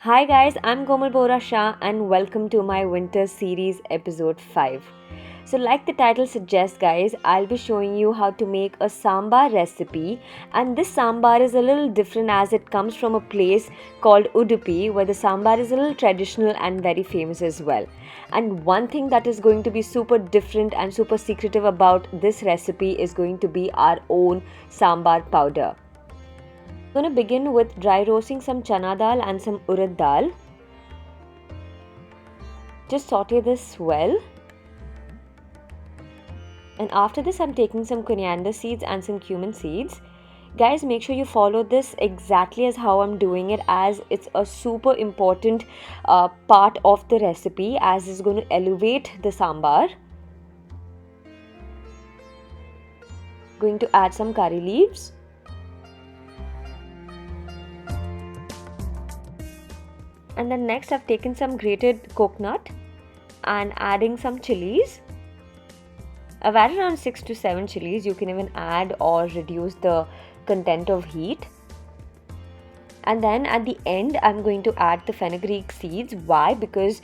Hi guys, I'm Komal Bora Shah and welcome to my winter series episode 5. So like the title suggests guys, I'll be showing you how to make a sambar recipe, and this sambar is a little different as it comes from a place called Udupi where the sambar is a little traditional and very famous as well. And one thing that is going to be super different and super secretive about this recipe is going to be our own sambar powder. I'm going to begin with dry roasting some chana dal and some urad dal. Just saute this well. And after this, I'm taking some coriander seeds and some cumin seeds. Guys, make sure you follow this exactly as how I'm doing it, as it's a super important part of the recipe, as it's going to elevate the sambar. Going to add some curry leaves. And then next I've taken some grated coconut and adding some chilies. I've added around 6 to 7 chilies. You can even add or reduce the content of heat. And then at the end I'm going to add the fenugreek seeds. Why? Because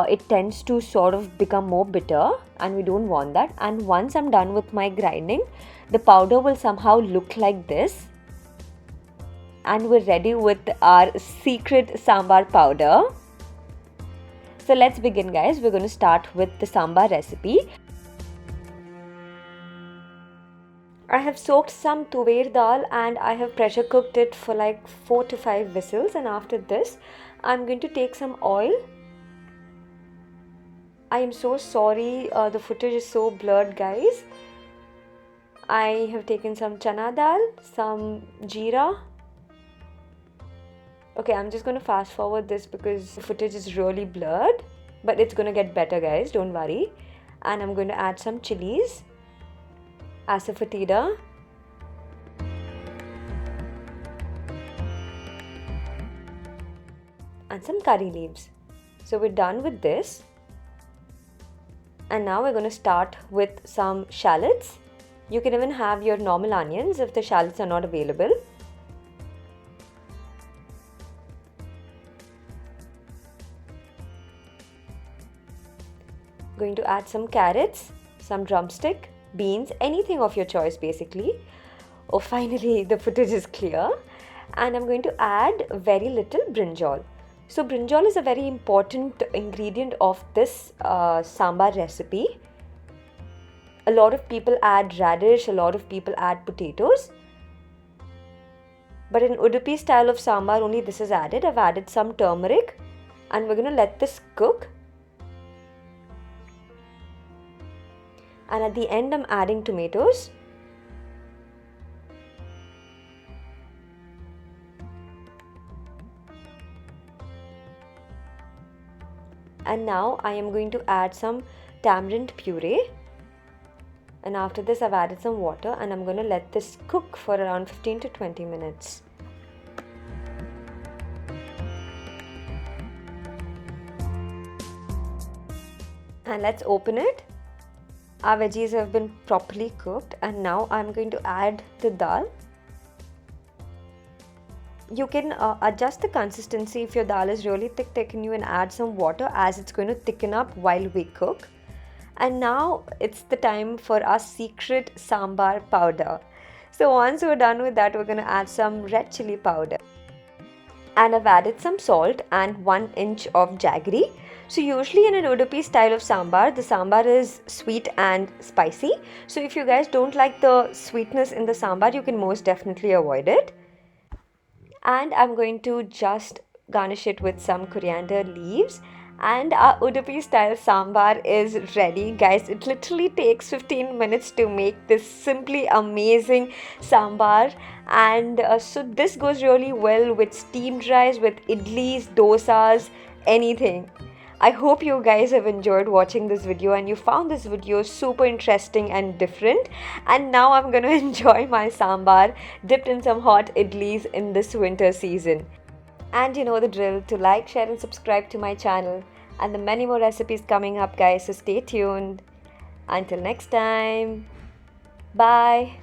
it tends to sort of become more bitter and we don't want that. And once I'm done with my grinding, the powder will somehow look like this. And we're ready with our secret sambar powder. So let's begin guys. We're going to start with the sambar recipe. I have soaked some tuver dal and I have pressure cooked it for like 4 to 5 whistles, and after this I'm going to take some oil. I am so sorry, the footage is so blurred guys. I have taken some chana dal, some jeera. Okay, I'm just going to fast forward this because the footage is really blurred, but it's going to get better guys, don't worry. And I'm going to add some chilies, asafoetida, and some curry leaves. So we're done with this. And now we're going to start with some shallots. You can even have your normal onions if the shallots are not available. Going to add some carrots, some drumstick, beans, anything of your choice basically. Oh, finally the footage is clear. And I'm going to add very little brinjal. So brinjal is a very important ingredient of this sambar recipe. A lot of people add radish, a lot of people add potatoes. But in Udupi style of sambar only this is added. I've added some turmeric and we're going to let this cook. And at the end I'm adding tomatoes. And now I am going to add some tamarind puree. And after this I've added some water and I'm going to let this cook for around 15 to 20 minutes. And let's open it. Our veggies have been properly cooked, and now I'm going to add the dal. You can adjust the consistency. If your dal is really thick, you can add some water as it's going to thicken up while we cook. And now it's the time for our secret sambar powder. So once we're done with that, we're going to add some red chili powder. And I've added some salt and 1 inch of jaggery. So usually in an Udupi style of sambar, the sambar is sweet and spicy. So if you guys don't like the sweetness in the sambar, you can most definitely avoid it. And I'm going to just garnish it with some coriander leaves. And our Udupi style sambar is ready guys. It literally takes 15 minutes to make this simply amazing sambar. And so this goes really well with steamed rice, with idlis, dosas, anything. I hope you guys have enjoyed watching this video and you found this video super interesting and different. And now I'm going to enjoy my sambar dipped in some hot idlis in this winter season. And you know the drill, to like, share and subscribe to my channel. And the many more recipes coming up guys, so stay tuned. Until next time, bye.